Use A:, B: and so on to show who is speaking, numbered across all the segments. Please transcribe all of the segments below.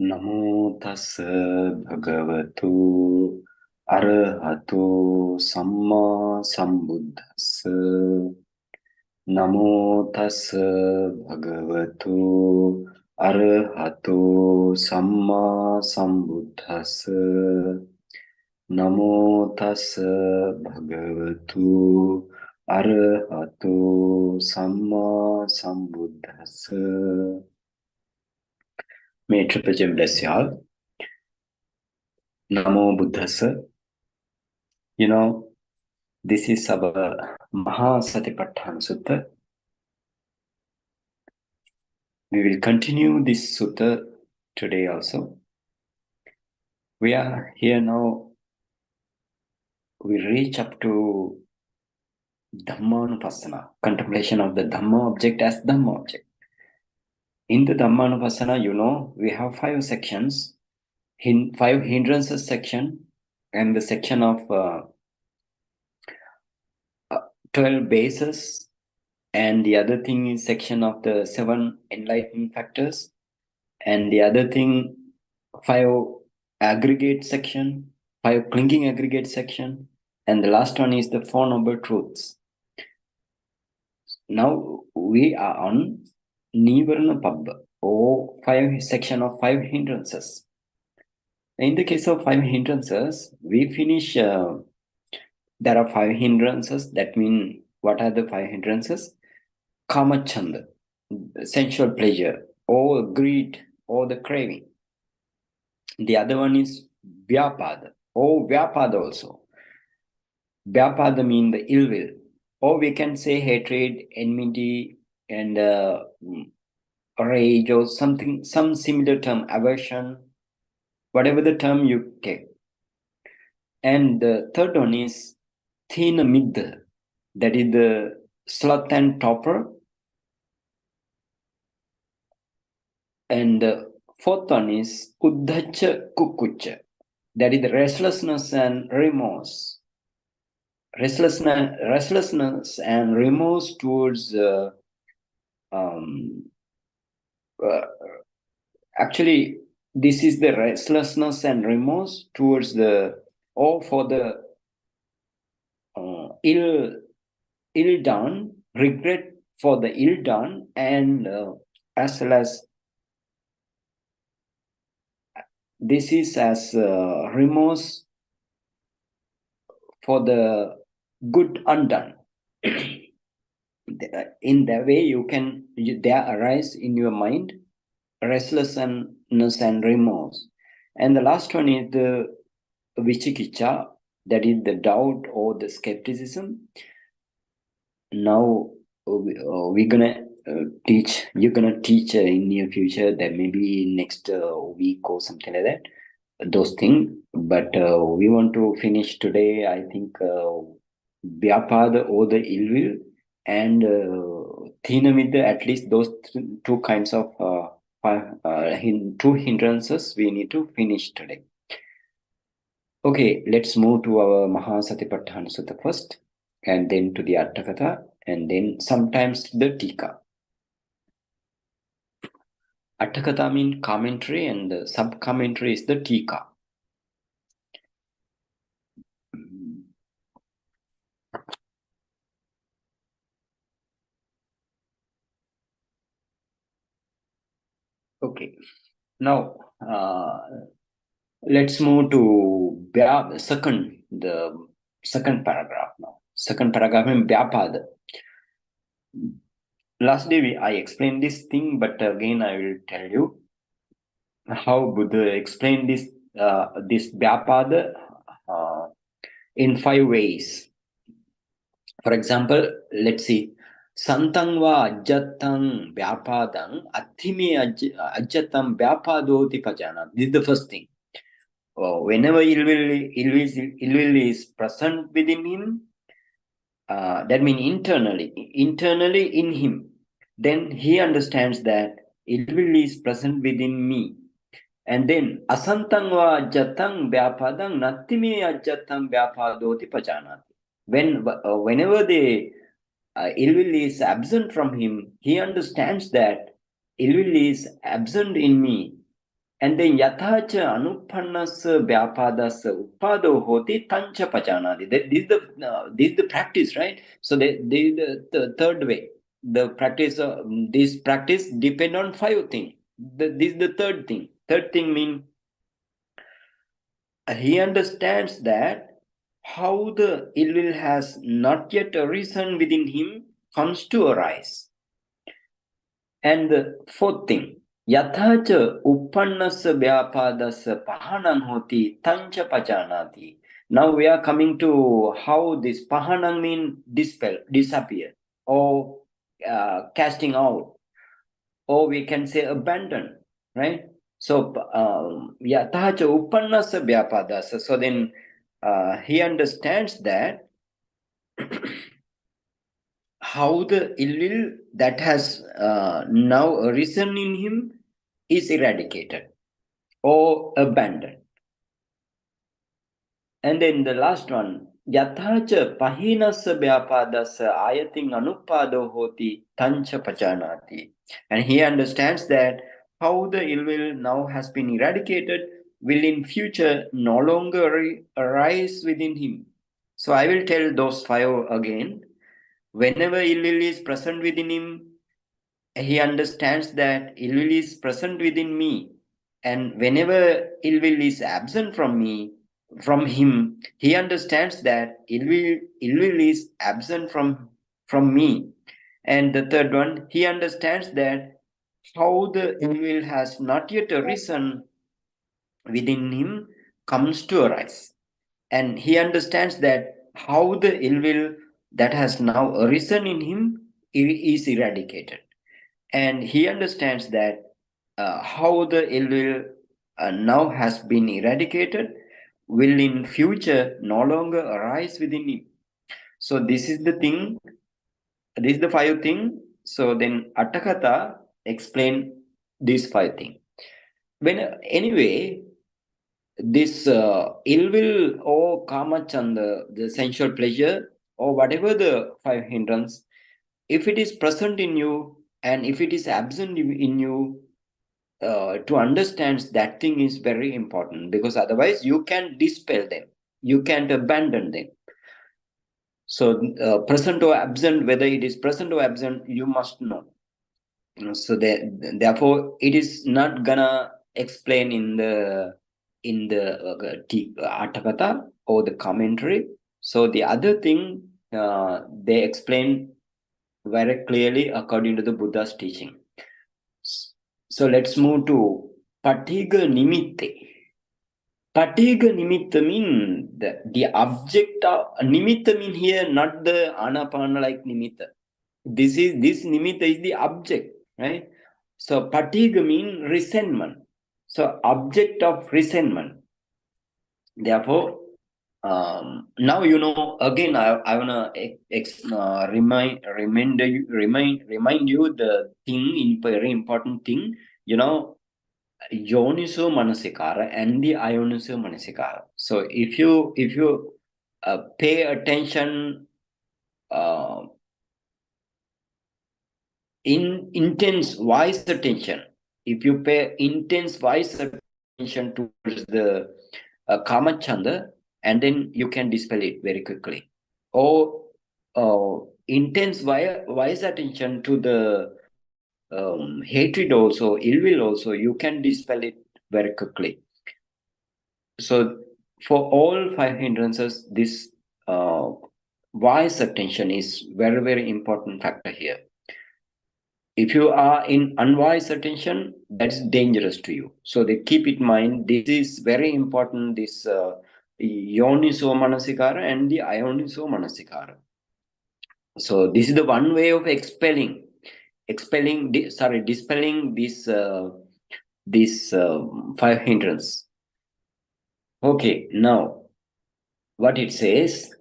A: Namo tassa bhagavato arahato samma sambuddhassa. Namo tassa bhagavato arahato samma sambuddhassa. Namo tassa bhagavato arahato samma sambuddhassa. May Triple Gem bless you all. Namo Buddhassa. You know, this is our Mahasatipatthana Sutta. We will continue this sutta today also. We are here now. We reach up to Dhammānupassanā, contemplation of the Dhamma object as Dhamma object. In the Dhammānupassanā, you know, we have 5 sections, 5 hindrances section, and the section of 12 bases, and the other thing is section of the 7 enlightening factors, and the other thing 5 aggregate section, 5 clinging aggregate section, and the last one is the 4 noble truths. Now we are on nīvaraṇapabbaṃ, or 5 section of 5 hindrances. In the case of 5 hindrances, we finish, there are 5 hindrances. That means, what are the 5 hindrances? Kamachanda, sensual pleasure, or greed, or the craving. The other one is Byāpāda, or Vyāpāda also. Byāpāda means the ill will, or we can say hatred, enmity, and rage, or something, some similar term, aversion, whatever the term you take. And the third one is Thina Midda, that is the sloth and torpor. And the fourth one is Uddhacha Kukucha, that is the restlessness and remorse. Restlessness and remorse towards actually this is the restlessness and remorse towards the, or for the ill done, regret for the ill done, and as well as this is as remorse for the good undone. In that way, there arise in your mind restlessness and remorse. And the last one is the vichikicha, that is the doubt or the skepticism. Now we're gonna teach. You're gonna teach in near future. That maybe next week or something like that. Those things. But we want to finish today. I think Byāpāda, or the ill will, and Thinamidda, at least those 2 kinds of 2 hindrances we need to finish today. Okay, let's move to our Mahasatipatthana Sutta first, and then to the Atthakatha, and then sometimes the Tika. Atthakatha means commentary, and the sub-commentary is the Tika. Okay, now let's move to the second paragraph now. Second paragraph in Byāpāda. Last day I explained this thing, but again I will tell you how Buddha explained this Byāpāda in 5 ways. For example, let's see. Santang va ajjatang Byāpādang athime ajjatam Byāpādoti pajana. This is the first thing. Whenever ill will is present within him, that means internally in him, then he understands that ill will is present within me. And then asantang va ajjatang Byāpādang nattime ajjatam Byāpādoti pajanati. Whenever the ill will is absent from him, he understands that ill will is absent in me, And then yathacha anuppannassa vyāpādassa uppādo hoti tancha pajanati. This is the practice, right? So the third way. The practice, this practice depend on 5 things. This is the third thing. Third thing means he understands that how the ill will has not yet arisen within him comes to arise. And the fourth thing, yathacha uppannassa vyāpādassa pahanam hoti tancha pajanati. Now we are coming to how this pahanam means dispel, disappear, or casting out, or we can say abandon, right? So yathacha uppannassa vyāpādassa. So then he understands that how the ill will that has now arisen in him is eradicated or abandoned. And then the last one, yathacha pahinassa vyāpādassa ayating anuppādo hoti tancha pajanati. And he understands that how the ill will now has been eradicated will in future no longer arise within him. So I will tell those 5 again. Whenever ill will is present within him, he understands that ill will is present within me. And whenever ill will is absent from him, he understands that ill will is absent from me. And the third one, he understands that how the ill will has not yet arisen within him comes to arise. And he understands that how the ill will that has now arisen in him is eradicated. And he understands that how the ill will now has been eradicated will in future no longer arise within him. So this is the thing, this is the 5 thing. So then Atthakatha explain these 5 things. Anyway, this ill will or kama chanda, the sensual pleasure or whatever the 5 hindrance, if it is present in you and if it is absent in you, to understand that thing is very important, because otherwise you can dispel them, you can't abandon them. So present or absent, whether it is present or absent, you must know. So therefore it is not gonna explain in the Atthakatha or the commentary. So the other thing they explain very clearly according to the Buddha's teaching. So let's move to Patiga Nimitte. Patiga Nimitta mean the object of Nimitta mean here not the Anapana like Nimitta. This Nimitta is the object, right? So Patiga mean resentment. So object of resentment. Therefore, now you know. Again, I wanna remind you the thing, very important thing. You know, Yoniso Manasikara and the Ioniso Manasikara. So if you pay attention in intense wise attention, if you pay intense wise attention towards the Kama Chanda, and then you can dispel it very quickly. Or intense wise attention to the hatred also, ill will also, you can dispel it very quickly. So for all 5 hindrances, this wise attention is very, very important factor here. If you are in unwise attention, that's dangerous to you. So they keep it in mind. This is very important. This Yoniso Manasikara and the Ioniso Manasikara. So this is the one way of dispelling this 5 hindrance. Okay, now what it says,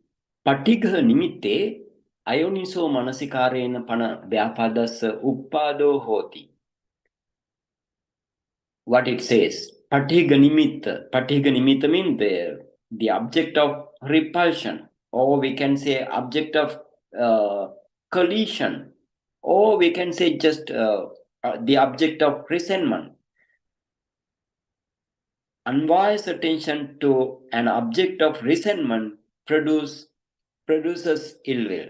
A: Patigha nimitte ayoniso manasikarena pana vyāpādassa uppādo hoti. What it says, Patigha nimitta means the object of repulsion, or we can say object of collision, or we can say just the object of resentment. unwise attention to an object of resentment produces ill will.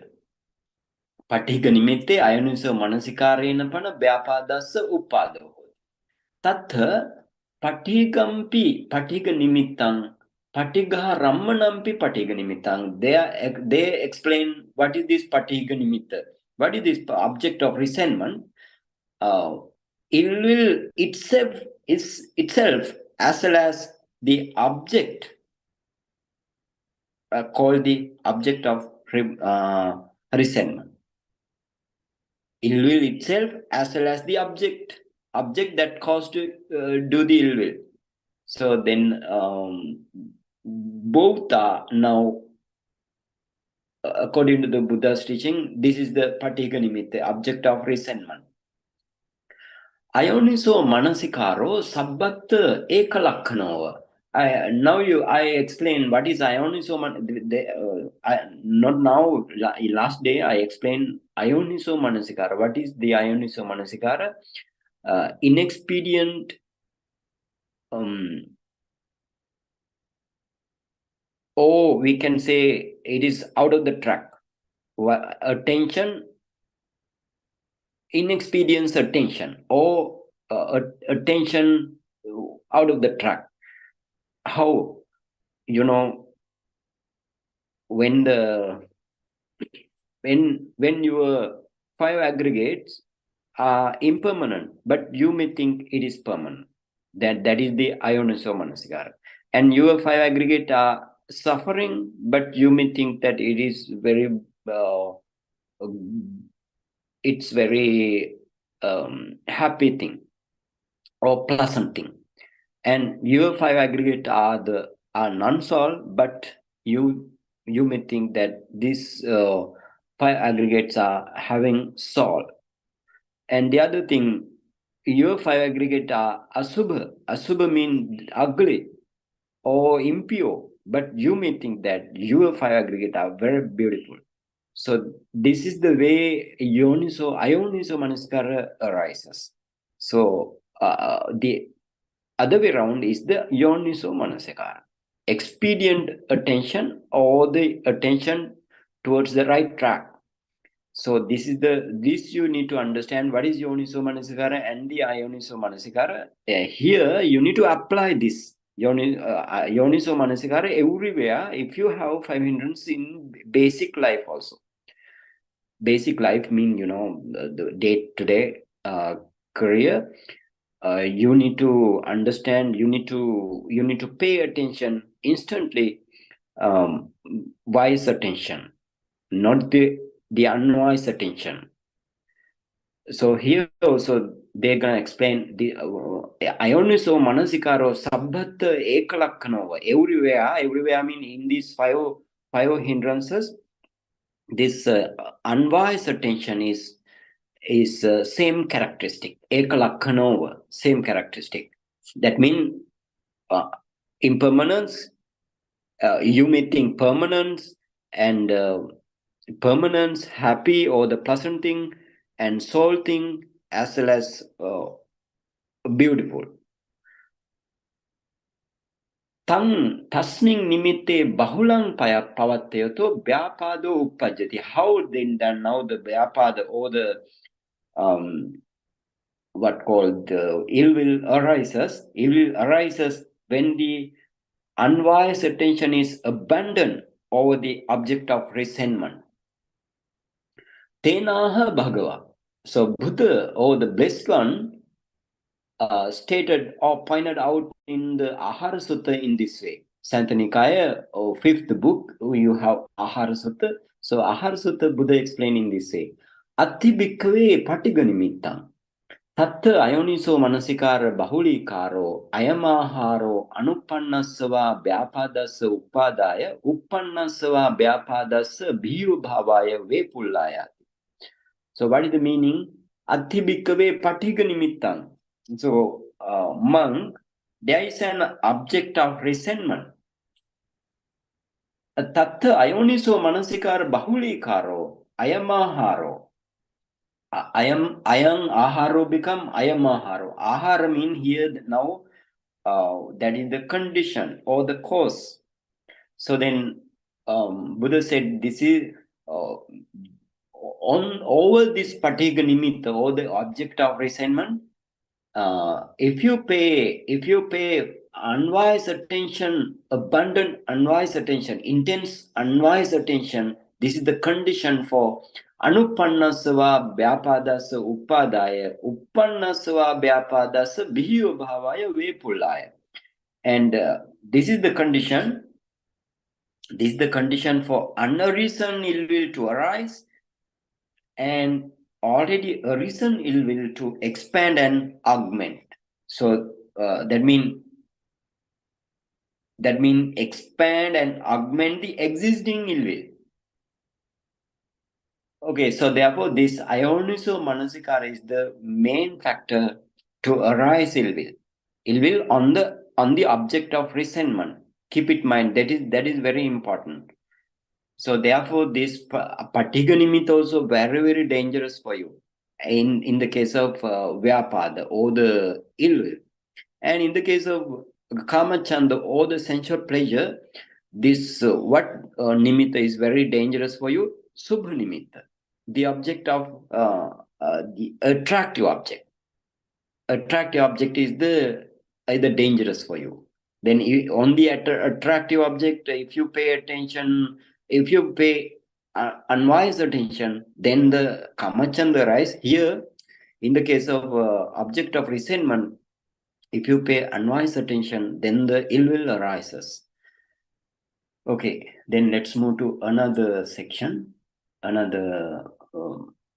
A: Patika nimitte ayoniso manasikarena pana vyāpādassa uppādo. Tatha patigampi patiga nimittam patigaha rammanampi patiga nimittam. They explain what is this patiga nimitta. What is this object of resentment? Ill will itself as well as the object called the object of resentment. Ill will itself as well as the object that caused to do the ill will. So then both are now, according to the Buddha's teaching, this is the patika nimitta, object of resentment. Ayoniso manasikaro sabbatta ekalakkhanova. I explain what is Ioniso. Not now. Last day I explained Ioniso Manasikara. What is the Ioniso Manasikara? Inexpedient, or we can say it is out of the track. Attention, inexperience attention, or attention out of the track. How, when your five aggregates are impermanent, but you may think it is permanent. That is the Ioniso Manasikara. And your five aggregate are suffering, but you may think that it is very happy thing or pleasant thing. And your five aggregate are non-solved, but you may think that these five aggregates are having soul. And the other thing, your five aggregate are asubha. Asubha means ugly or impure, but you may think that your five aggregate are very beautiful. So this is the way Ioniso Manasikara arises. So the other way around is the Ioniso Manasikara. Expedient attention, or the attention towards the right track. So this you need to understand what is Ioniso Manasikara and the Ioniso Manasikara. Here you need to apply this Ioniso Manasikara everywhere. If you have 5 hindrances in basic life also. Basic life mean, the day-to-day career. You need to understand, you need to pay attention instantly, wise attention, not the unwise attention. So here also they're gonna explain the Ioniso Manasikaro Sabbatta Ekalakkhanova. Everywhere I mean in these five hindrances, this unwise attention is same characteristic, ekalakkhanova, same characteristic. That means impermanence, you may think permanence, and permanence, happy or the pleasant thing, and soul thing, as well as beautiful. Tasming nimitte bahulang pavattayato Byāpādo uppajjati. How then now the Byāpāda, or the what called the ill will arises. Ill will arises when the unwise attention is abandoned over the object of resentment. Tenaha Bhagava. So Buddha, or the blessed one, stated or pointed out in the Ahara Sutta in this way. Santanikaya, or 5th book, you have Ahara Sutta. So Ahara Sutta, Buddha explained in this way. Atti bhikkhave patiga nimittam. Tattha ayoniso manasikara bahulikaro ayamaharo anuppannasava Byāpādassa uppadaya uppannasava Byāpādassa bhiyu bhavaya vepullaya. So what is the meaning? Atti bhikkhave patiga nimittam. So monk, there is an object of resentment. Tattha ayoniso manasikara bahulikaro ayamaharo. Ayam aharo become ayam aharo. Ahara mean here now that is the condition or the cause. So then Buddha said this is on over this particular nimitta or the object of resentment. If you pay unwise attention, abundant unwise attention, intense unwise attention, this is the condition for anupannasava Byāpādasa uppadāya, uppannasava Byāpādasa bhiyo bhavaya vepulāya. And this is the condition. This is the condition for unarisen ill will to arise, and already arisen ill will to expand and augment. So that mean expand and augment the existing ill will. Okay, so therefore this Ayoniso Manasikara is the main factor to arise ill will. Ill will on the object of resentment. Keep it in mind, that is very important. So therefore this particular nimitta also very, very dangerous for you in the case of Vyāpāda or the ill will. And in the case of Kamachanda or the sensual pleasure, this nimitta is very dangerous for you? Subha nimitta, the object of the attractive object. Attractive object is either dangerous for you. Then on the attractive object, if you pay attention, if you pay unwise attention, then the Kamachanda rise. Here, in the case of object of resentment, if you pay unwise attention, then the ill will arises. Okay, then let's move to another section, another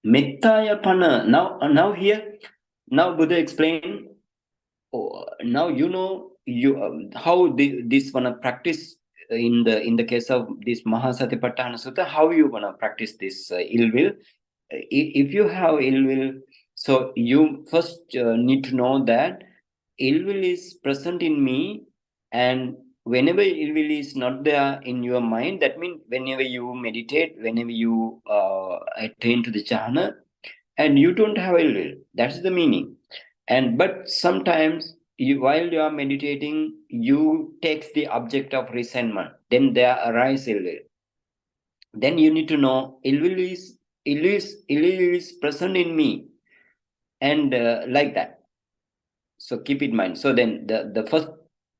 A: Mettayapana. Now here, now Buddha explained. Now you know how this wanna practice in the case of this Mahasatipatthana Sutta. How you wanna practice this ill will? If you have ill will, so you first need to know that ill will is present in me, and whenever ill will is not there in your mind, that means whenever you meditate, whenever you attain to the jhana, and you don't have ill will, that's the meaning. And but sometimes while you are meditating, you take the object of resentment, then there arise ill will. Then you need to know ill will is present in me, and like that. So keep in mind. So then the first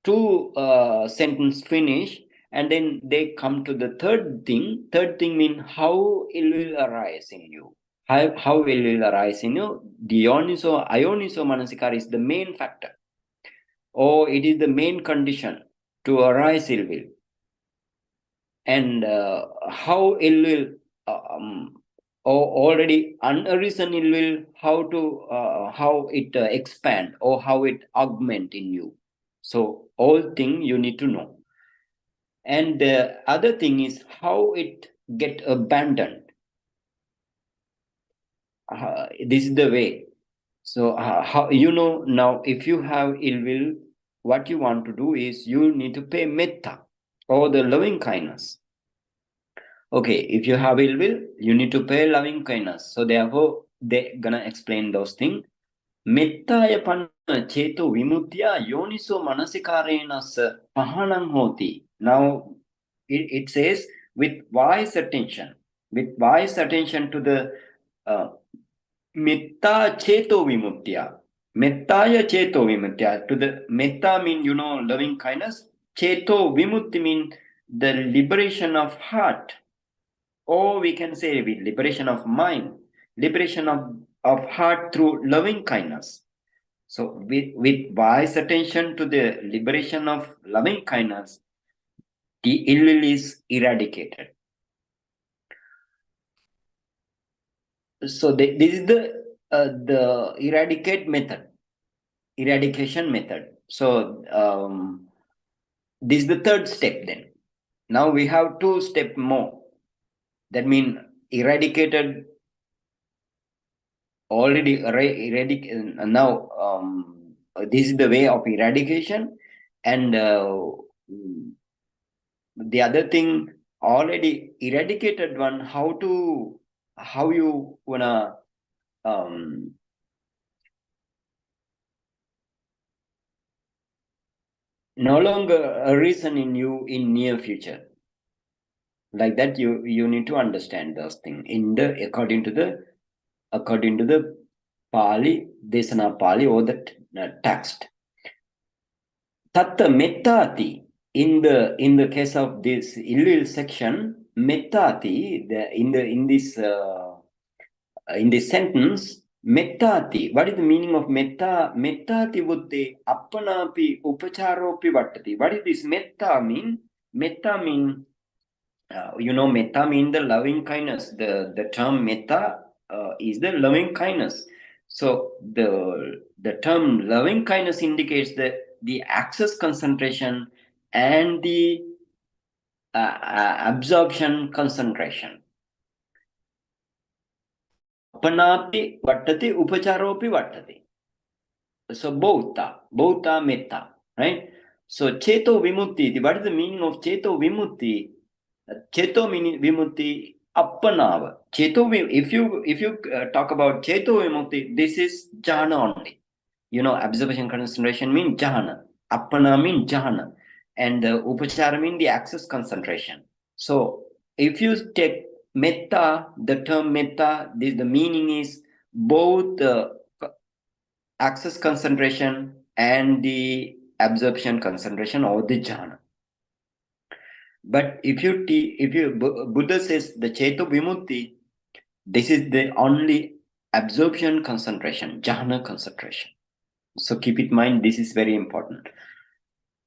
A: two sentence finish, and then they come to the third thing. Third thing means how it will arise in you. How it will arise in you. The Ayoniso Manasikara is the main factor, or it is the main condition to arise ill will. And how ill will or already unarisen ill will, how it expand or how it augment in you. So all thing you need to know. And the other thing is how it get abandoned. This is the way. So how now if you have ill will, what you want to do is you need to pay metta or the loving kindness. Okay, if you have ill will, you need to pay loving kindness. So therefore, they're gonna explain those things. Mettaya panna cheto vimutya yoniso manasikarena sa pahanam hoti. Now, it says with wise attention to the metta cheto vimutya. Mettaya cheto vimutya. To the metta mean, loving kindness. Cheto vimutti mean the liberation of heart. Or we can say with liberation of mind, liberation of heart through loving kindness. So with wise attention to the liberation of loving kindness, the ill will is eradicated. So this is the eradication method. So this is the third step then. Now we have 2 steps more. That means eradicated, already eradicated. Now this is the way of eradication, and the other thing, already eradicated one, how you wanna no longer arisen in you in near future. Like that, you need to understand those things in the according to the Pali, Desana Pali, or the text. Tatta mettati, in the case of this illil section, mettati, in this sentence, mettati. What is the meaning of metta? Mettati buddhi appanapi upacharopi vattati. What is this metta mean? Metta mean, metta mean the loving kindness. The term metta is the loving kindness. So the term loving kindness indicates the access concentration and the absorption concentration. Appanapi vattati upacharopi vattati. So bauta metta, right? So cheto vimutti. What is the meaning of cheto vimutti? Cheto vimutti appanava. If you talk about cheto vimutti, this is jhana only. Observation concentration means jhana. Appana means jhana. And upachara means the access concentration. So if you take metta, the term metta, the meaning is both access concentration and the absorption concentration or the jhana. But if Buddha says the Cheto Vimutti, this is the only absorption concentration, jhana concentration. So keep it in mind, this is very important.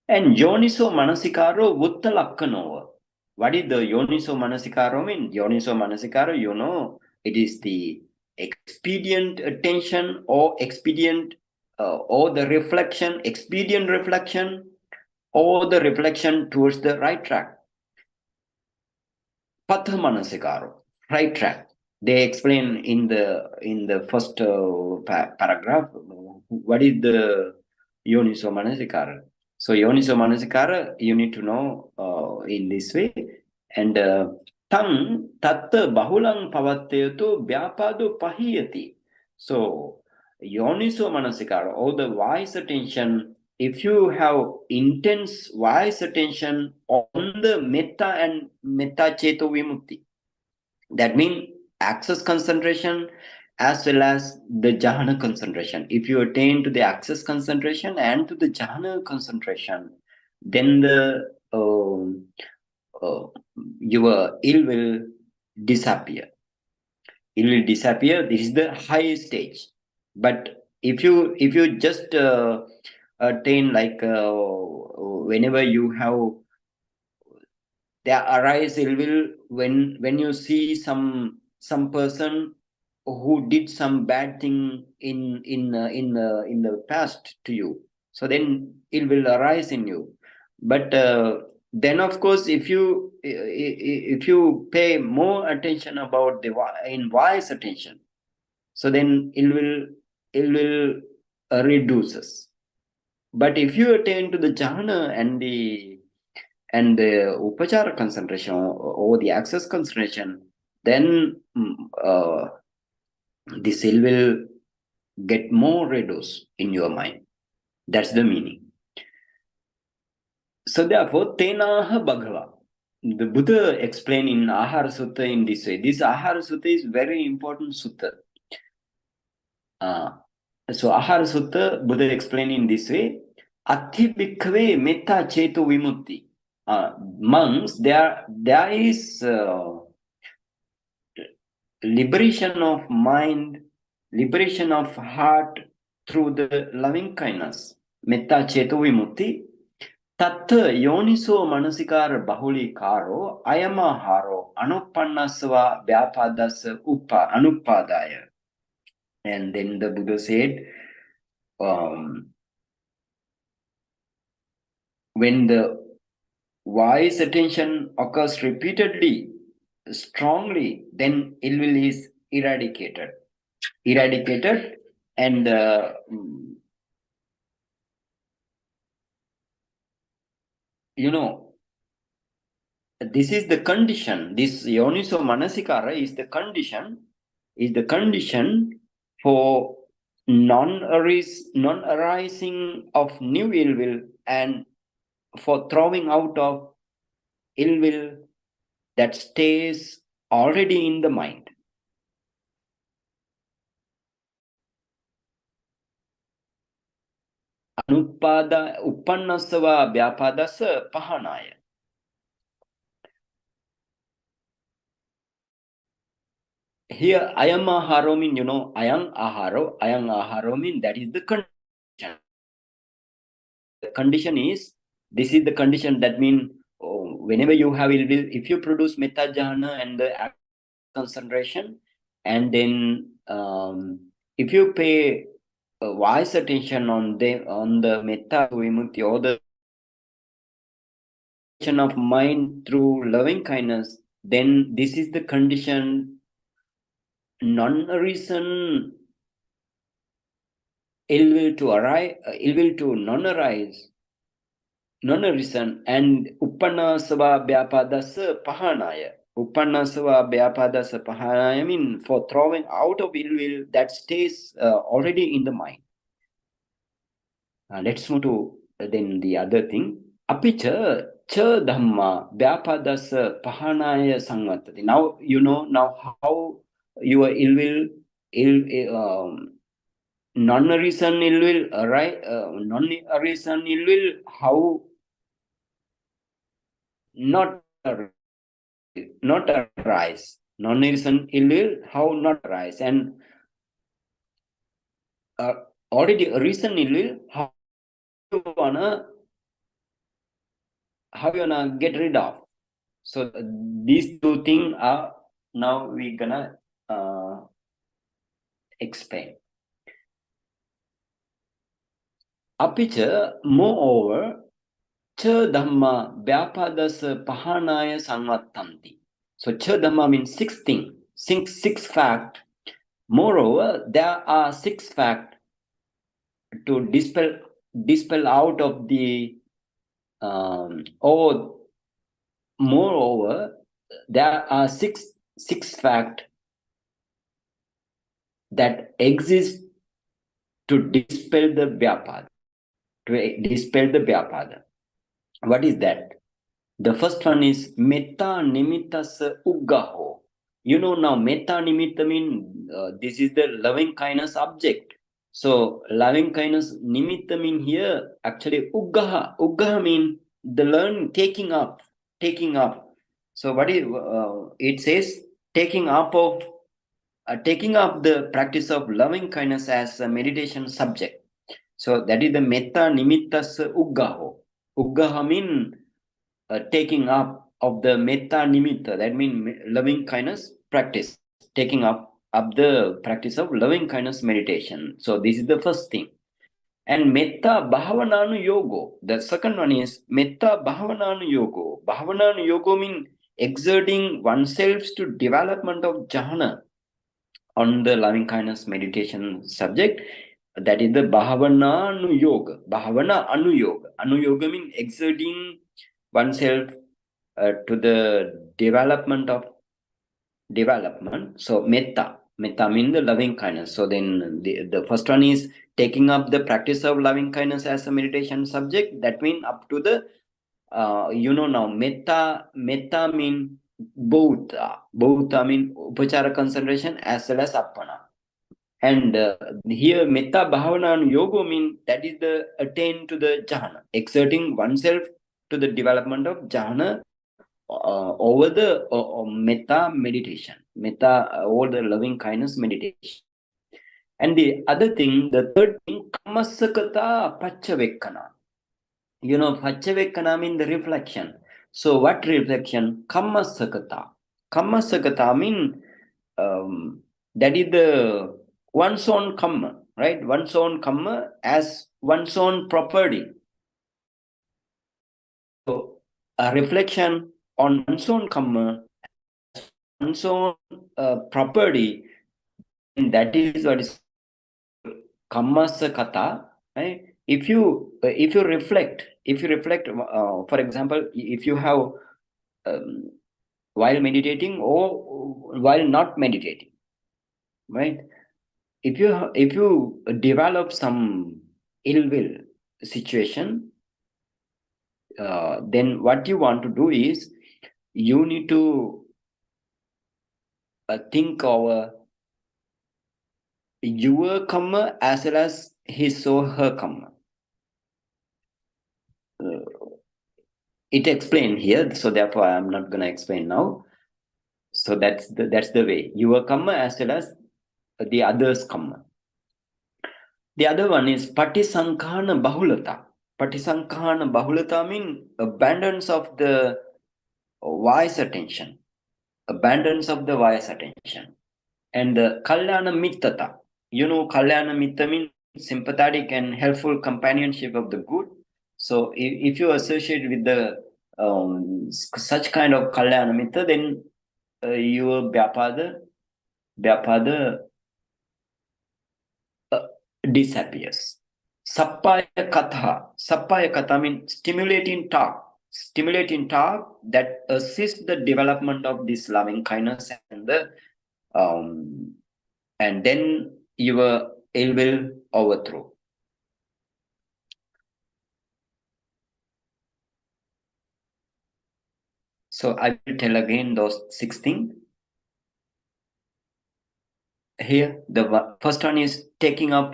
A: And Yoniso Manasikaro Vuttalakkano. What is the Yoniso Manasikaro mean? Yoniso Manasikaro, it is the expedient attention or expedient or the reflection, expedient reflection or the reflection towards the right track. Patha Manasikaro, right track. They explain in the first paragraph what is the Yoniso Manasikara. So Yoniso Manasikara, you need to know in this way. And tang tatta bahulang pavatteyato Byāpāda pahiyati. So Yoniso Manasikara, or the wise attention, if you have intense wise attention on the metta and metta cheto vimutti, that means access concentration as well as the jhana concentration. If you attain to the access concentration and to the jhana concentration, then your ill will disappear. It will disappear. This is the highest stage. But if you just attain like whenever you have, there arise ill will when you see some person who did some bad thing in the past to you, so then it will arise in you. But then of course if you pay more attention about the wise attention, so then it will reduces. But if you attain to the jhana and the upachara concentration or the access concentration, then the cell will get more reduced in your mind. That's the meaning. So therefore, tenaha bhagava. The Buddha explained in Ahara Sutta in this way. This Ahara Sutta is very important sutta. So Ahara Sutta, Buddha explained in this way. Atti bhikkhave metta cheto vimutti. Monks, there is liberation of mind, liberation of heart through the loving kindness. Metta cheto vimutti. Tattha yoniso manasikara bahulikaro ayamaharo anuppannasva Byāpādasa anupadaya. And then the Buddha said, when the wise attention occurs repeatedly, strongly, then ill will is eradicated. And this is the condition. This yoniso manasikara is the condition for non-arising of new ill will and for throwing out of ill will that stays already in the mind. Anupada uppannasava vyāpādasa pahanaya. Here, ayam aharo mean, ayang aharo mean that is the condition. The condition is, this is the condition that means whenever you have ill will, if you produce metta jhana and the concentration, and then if you pay wise attention on the metta vimukti or the of mind through loving kindness, then this is the condition. Non-reason ill will to arise, ill will to non-arise, non-reason, and uppannasava vyāpādasa pahanaya. Uppannasava vyāpādasa pahanaya mean for throwing out of ill will that stays already in the mind. Let's move to then the other thing. Apicha cha dhamma vyāpādasa pahanaya samvatati. Now you know now how your ill will, non-reason ill will arise, non-reason ill will how not arise, non-reason ill will how not arise, and already a reason ill will how you wanna get rid of. So these two things are now we're gonna explain. Apicha, moreover, cha dhamma vyāpādasa pahanaya samvattanti. So cha dhamma means 6 things, six facts. Moreover, there are 6 facts to dispel out of the or moreover, there are six facts that exist to dispel the Vyāpāda. What is that? The first one is metta nimittas uggaho. Now metta nimitta mean this is the loving kindness object. So loving kindness nimitta mean here actually uggaha. Uggaha mean the taking up. So what is it says taking up the practice of loving kindness as a meditation subject. So that is the metta nimittas uggaho. Uggaha mean taking up of the metta nimitta, that means loving kindness practice, taking up the practice of loving kindness meditation. So this is the first thing. And metta bhavananu yogo. The second one is metta bhavananu yogo. Bhavananu yogo means exerting oneself to development of jhana on the loving kindness meditation subject. That is the bhavana anu yoga. Bhavana anu yoga. Anu yoga means exerting oneself to the development. So metta means the loving kindness. So then the first one is taking up the practice of loving kindness as a meditation subject. That means up to the now metta mean both mean upachara concentration as well as appana. And here metta bhavana and yoga mean that is the attain to the jhana, exerting oneself to the development of jhana over the metta meditation, over the loving kindness meditation. And the other thing, the third thing, kammasakata paccavekkhana. Paccavekkhana means the reflection. So what reflection? Kammasakata. Kammasakata mean that is the one's own kamma, right? One's own kamma as one's own property. So a reflection on one's own kamma, one's own property, and that is what is kammasakata, right? If you reflect, for example, if you have while meditating or while not meditating, right? If you develop some ill will situation, then what you want to do is you need to think over your karma as well as his or her karma. It explained here, so therefore I am not going to explain now. So that's the way. Your karma as well as the others' karma. The other one is patisankhana bahulata. Patisankhana bahulata means abundance of the wise attention. Abundance of the wise attention. And the kalyana mittata. You know, kalyana mitta means sympathetic and helpful companionship of the good. So if you associate with the such kind of kalyana mitta, then your Byāpāda disappears. Sappaya katha means stimulating talk that assists the development of this loving kindness and then your ill will overthrow. So I will tell again those 6 things. Here, the first one is taking up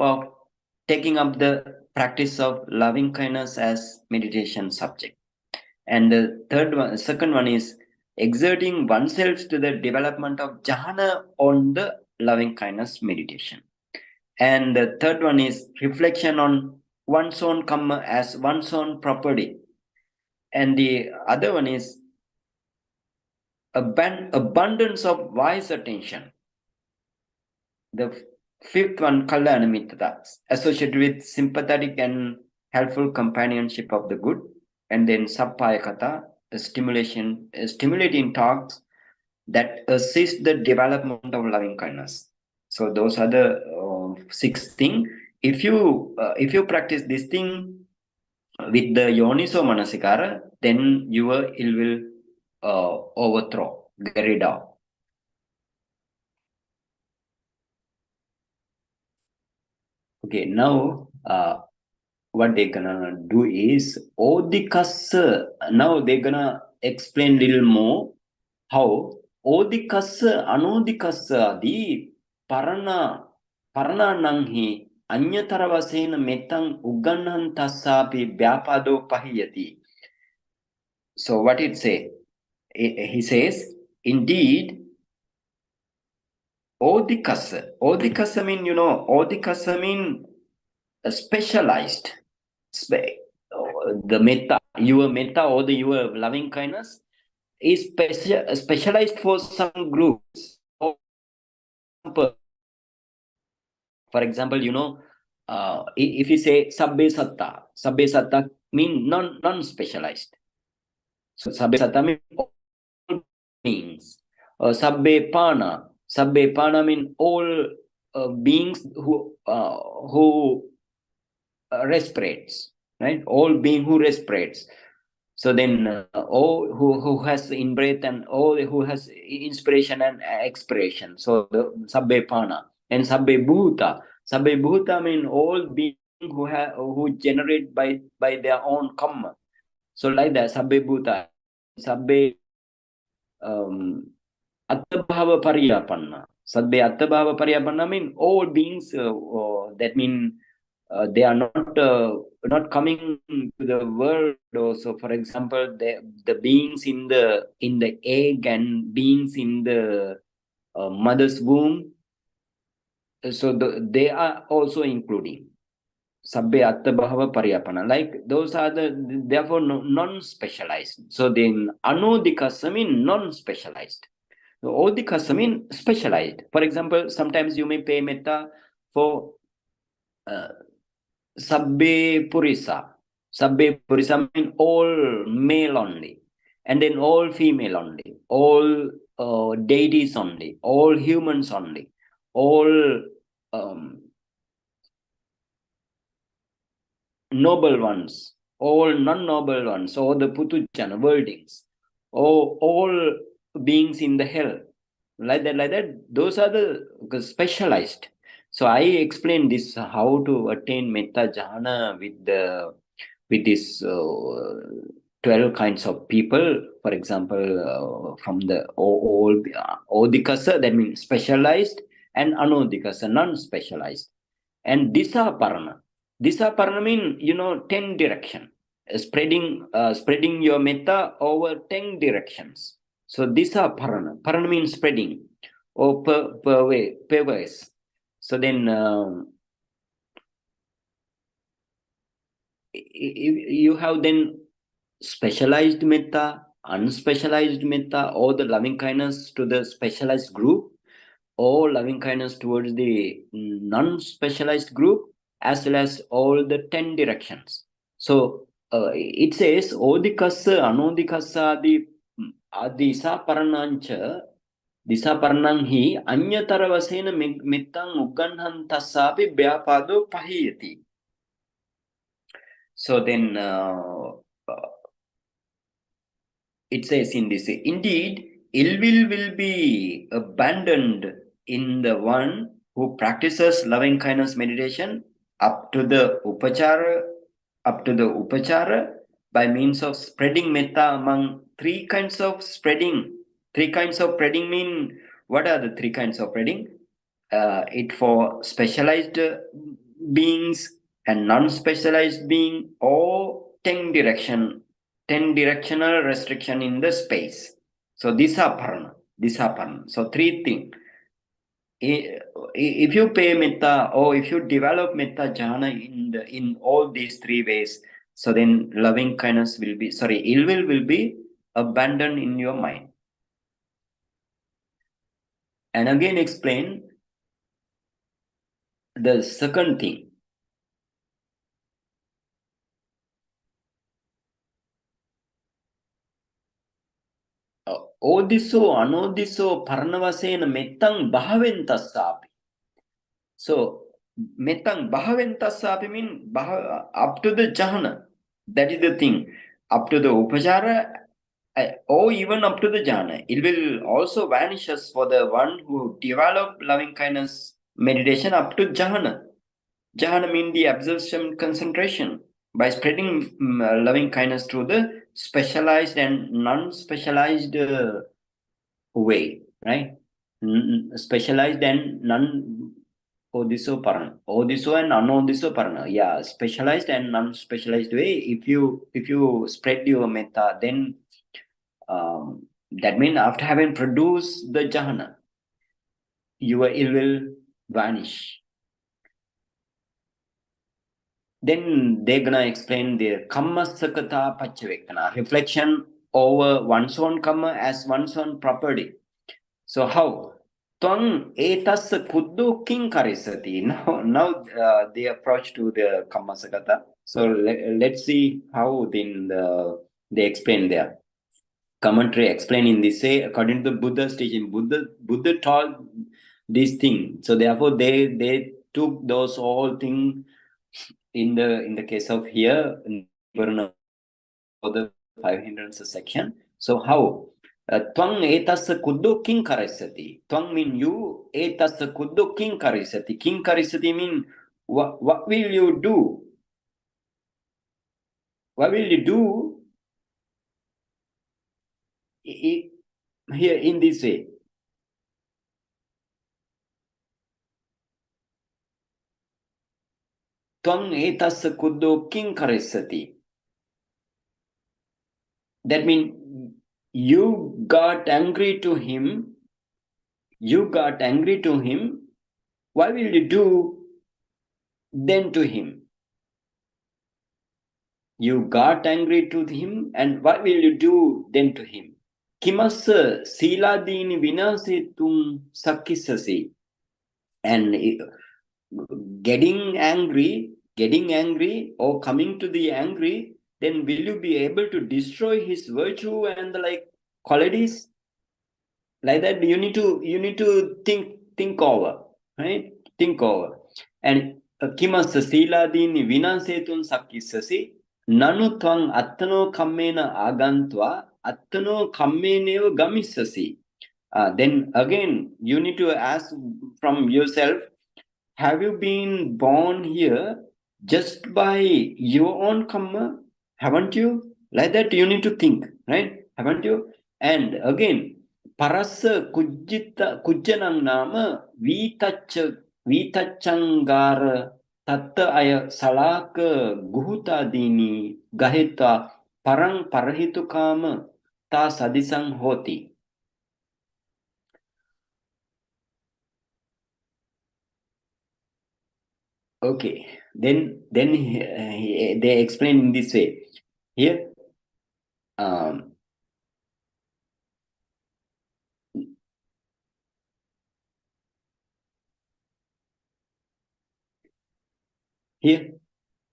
A: the practice of loving kindness as meditation subject. And the second one is exerting oneself to the development of jhana on the loving kindness meditation. And the third one is reflection on one's own karma as one's own property. And the other one is abundance of wise attention. The fifth one, kalyana mitta, associated with sympathetic and helpful companionship of the good. And then sappaya katha, stimulating talks that assist the development of loving kindness. So those are the 6 things. If you practice this thing with the yoniso manasikara, then your ill will overthrow, get rid of. Okay, now what they're gonna do is odikassa. Now they're gonna explain little more how odikassa anodikassa adi parana nanghi anyatara vasena metang ugannan tassapi Byāpādo pahiyati. So what it say? He says, indeed, odikassa mean, odikassa mean specialized. The metta, your metta or your loving kindness is specialized for some groups. For example, if you say sabbe satta mean non-specialized. So sabbe satta means all beings. Sabbe pana mean all beings who respirates, right? All being who respirates. So then all who has in breath and all who has inspiration and expiration. So the sabbe pana and sabbe bhuta mean all being who generate by their own karma. So like that, sabbe bhuta, sabbe attabhava pariyapanna. Sabbe attabhava pariyapanna mean all beings. That mean they are not coming to the world. Also, for example, the beings in the egg and beings in the mother's womb. So they are also including sabbe attabhava pariyapana. Like those are therefore non-specialized. So then anodikassa mean non-specialized. So odikassa mean specialized. For example, sometimes you may pay metta for sabbe purisa mean all male only, and then all female only, all deities only, all humans only, all noble ones, all non-noble ones, all the putujana worldings, all beings in the hell, like that. Those are the specialized. So I explained this, how to attain metta jhana with this 12 kinds of people, for example, from the Odikasa, that means specialized, and Anodikasa, non-specialized. And Disaparana. Disaparana means, 10 direction, spreading your metta over 10 directions. So Disaparana. Parana means spreading or perverse. So then you have then specialized metta, unspecialized metta, or the loving kindness to the specialized group, or loving kindness towards the non-specialized group, as well as all the 10 directions. So it says Odikassa, Anodikassa, adi Saparanancha, Disaparanang hi Anyataravasena Mitang Uganhan Tasapi Byāpādo Pahiyati. So then it says in this, indeed, ill will be abandoned in the one who practices loving kindness meditation up to the upachara by means of spreading metta among 3 kinds of spreading. 3 kinds of spreading mean, what are the 3 kinds of spreading? It for specialized beings and non-specialized being, or 10 directional restriction in the space. So Disaparana. So 3 things. If you pay metta, or if you develop metta jhana in all these 3 ways, so then loving kindness ill will be abandoned in your mind. And again explain the second thing. Odiso, anodiso, paranavasena mettang bhaventassapi. So, mettang bhaventassapi means up to the jhana. That is the thing. Up to the upachara, or even up to the jhana. It will also vanish us for the one who develop loving kindness meditation up to jhana. Jhana means the absorption concentration. By spreading loving kindness through the specialized and non-specialized way, right? Specialized and non-odiso parana. Odiso and unodiso parana. Yeah, specialized and non-specialized way. If you spread your metta, then that means after having produced the jhana, your ill will vanish. Then they're gonna explain the kamma sakata paccavekkhana, reflection over one's own kamma as one's own property. So how? Twang etas kuddu king karisati. Now the approach to the kamma sakata. So let's see how then they explain there. Commentary explaining this, say according to the Buddha's teaching, Buddha taught this thing. So therefore they took those all things in the case of here for the 5 hindrances section. So how? Twang etas kuddu king karisati. Twang mean you, etas kuddu king karisati. King karisati mean what will you do? What will you do here in this way? Twang etas kuddu king karisati. That means you got angry to him. What will you do then to him? You got angry to him, and what will you do then to him? Kimassa siladini vinasetum sakkisasi. And getting angry or coming to the angry, then will you be able to destroy his virtue and the qualities? Like that, you need to think over, right? Think over. And kimassa siladini vinasetun sakkisasi nanu tvang attano kammena agantva attano kammeneva gamissasi. Then again, you need to ask from yourself, have you been born here just by your own karma? Haven't you? Like that you need to think, right? Haven't you? And again, parasa kujjanang nama vitachangara tatta aya salaka guhuta dini gahita parang parahitu kama ta sadisang hoti. Okay, then they explain in this way. Here, here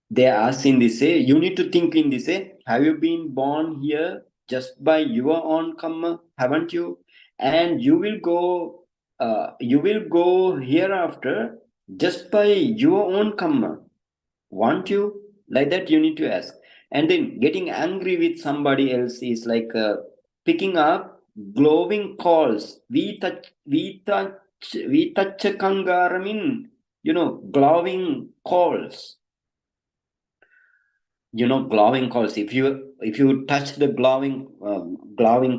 A: they ask in this way. You need to think in this way. Have you been born here just by your own karma? Haven't you? And you will go. You will go hereafter just by your own karma. Want you? Like that you need to ask. And then getting angry with somebody else is like picking up glowing coals. Vitachakangaramin, glowing coals. Glowing coals. If you touch the glowing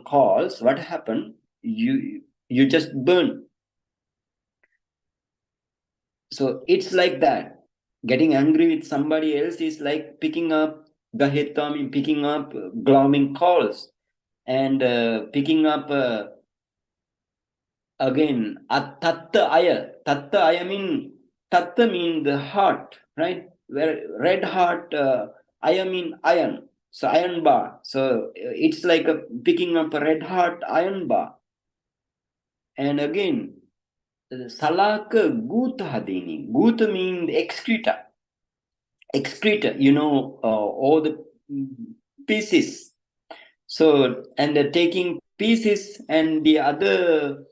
A: coals, what happened? You just burn. So it's like that. Getting angry with somebody else is like picking up picking up glowing coals, and picking up again tatta aya. Tatta aya mean the heart, right? Where red heart, aya mean iron. So iron bar. So it's like picking up a red heart iron bar. And again, salaka guta hadini. Guta mean excreta. All the pieces. So, and taking pieces and the other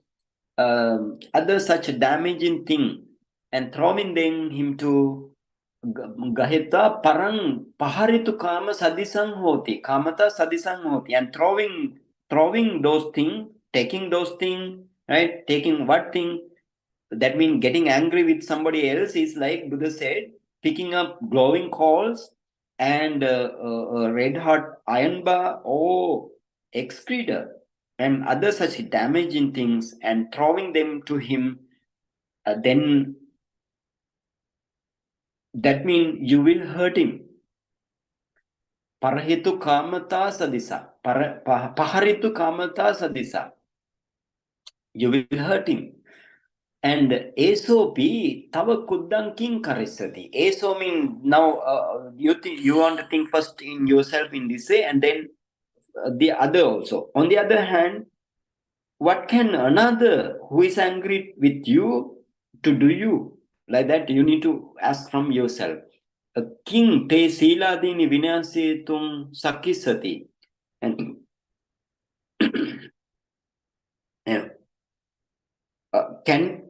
A: such damaging thing and throwing them him to gahita parang paharitu kama sadisang hoti, kamata sadisang hoti, and throwing those things, taking those things, right? Taking what thing? That means getting angry with somebody else is like Buddha said, picking up glowing coals and red hot iron bar or excreta and other such damaging things and throwing them to him. Then that means you will hurt him. Parahitu kamata sadisa. Paharitu kamata sadisa. You will hurt him. And esopi tava kuddam king karisati. Eso mean now you want to think first in yourself in this way, and then the other also. On the other hand, what can another who is angry with you to do you? Like that, you need to ask from yourself. A king te siladini vinyasetum sakisati. And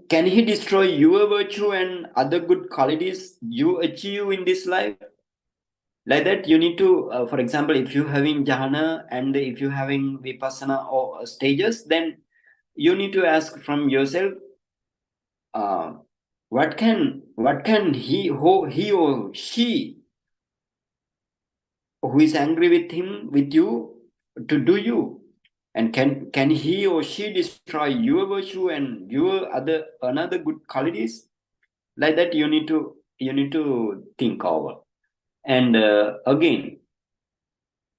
A: can he destroy your virtue and other good qualities you achieve in this life? Like that, you need to, for example, if you having jhana and if you having vipassana or stages, then you need to ask from yourself, what can he or she who is angry with you to do you, and can he or she destroy your virtue and your another good qualities? Like that, you need to think over. And again,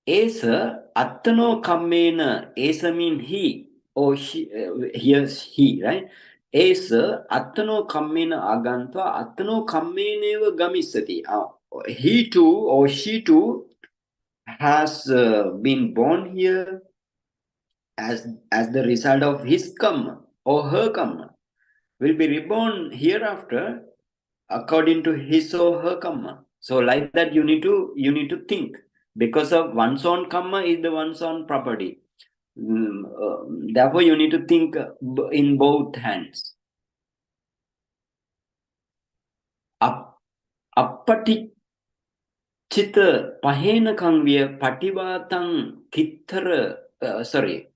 A: esa attano kammena. Esa mean he or she. Here's he, right? Esa attano kammena agantva attano kammeneva gamisati. He too or she too has been born here as the result of his karma or her karma, will be reborn hereafter according to his or her karma. So like that, you need to think, because of one's own karma is the one's own property. Therefore, you need to think in both hands. Appati chita pahena kangvya pativatang kittara. Sorry.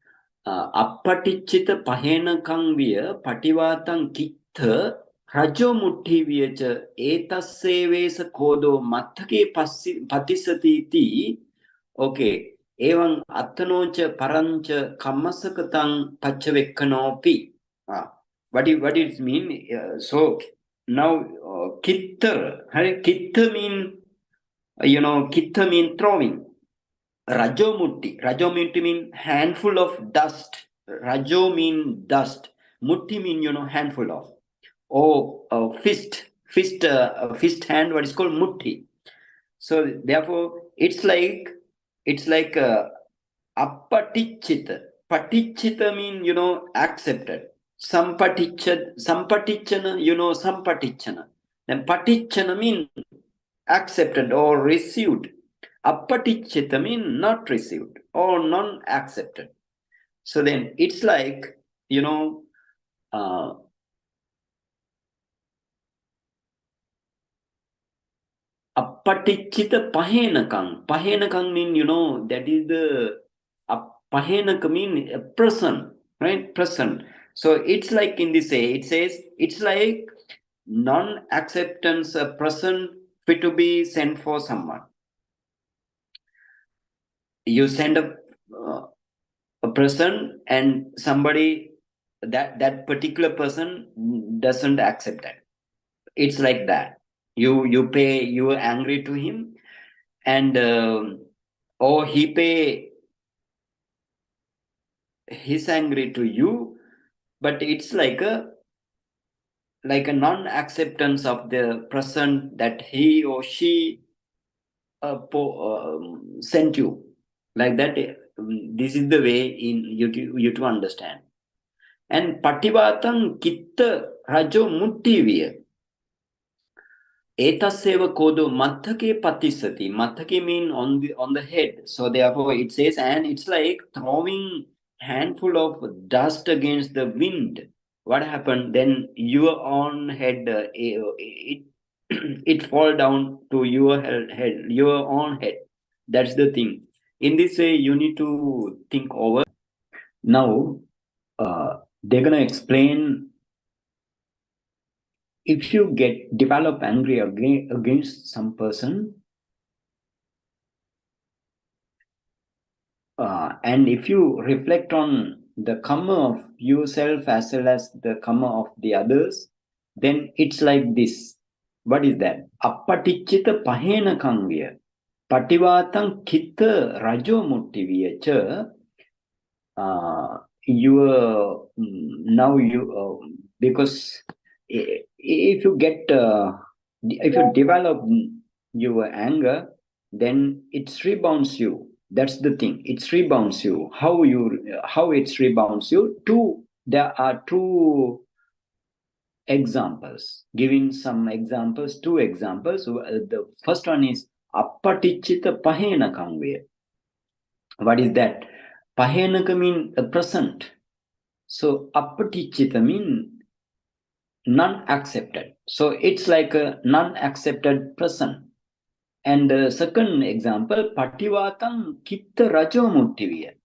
A: Appatichita pahena kangvya pativatang kitta rajo mutti viyacha etassevesa kodo mathake patisati ti. Okay. Evaṃ attanoca paranca kammasakataṃ paccavekkhanopi. What it mean? So now kitta, kitta mean, kitta mean throwing. Rajo mean handful of dust. Rajo mean dust. Mutti mean, handful of. Or fist hand, what is called mutti. So therefore, it's like appatichita. Patichita mean, accepted. Sampatichana, sampatichana. Then patichana mean accepted or received. Appatichita mean not received or non-accepted. So then it's like, appatichita pahenakam. Pahenakam mean, that is the pahenaka mean a person, right? Person. So it's like in this way, it says it's like non-acceptance a person fit to be sent for someone. You send a person and somebody that particular person doesn't accept that. It's like that. You are angry to him, and or he's angry to you, but it's like a non-acceptance of the person that he or she sent you, like that. This is the way in you to understand. And pativatam kitta rajo muttiviya. Etaseva kodo mathake patisati. Mathake mean on the head. So therefore it says, and it's like throwing handful of dust against the wind. What happened? Then your own head, it fall down to your head, your own head. That's the thing. In this way, you need to think over. Now, they're gonna explain. If you develop angry against some person, and if you reflect on the karma of yourself as well as the karma of the others, then it's like this. What is that? Appatichita pahena kangvya. Pativatam kitta rajo muttiviya cha. Because if you develop your anger, then it rebounds you. That's the thing. It rebounds you. How it rebounds you? There are two examples. Giving some examples, two examples. The first one is appatichita pahena kangvya. What is that? Pahenaka mean a present. So appatichita mean non-accepted. So it's like a non-accepted person. And the second example, pativatam kitta rajo muttiviya.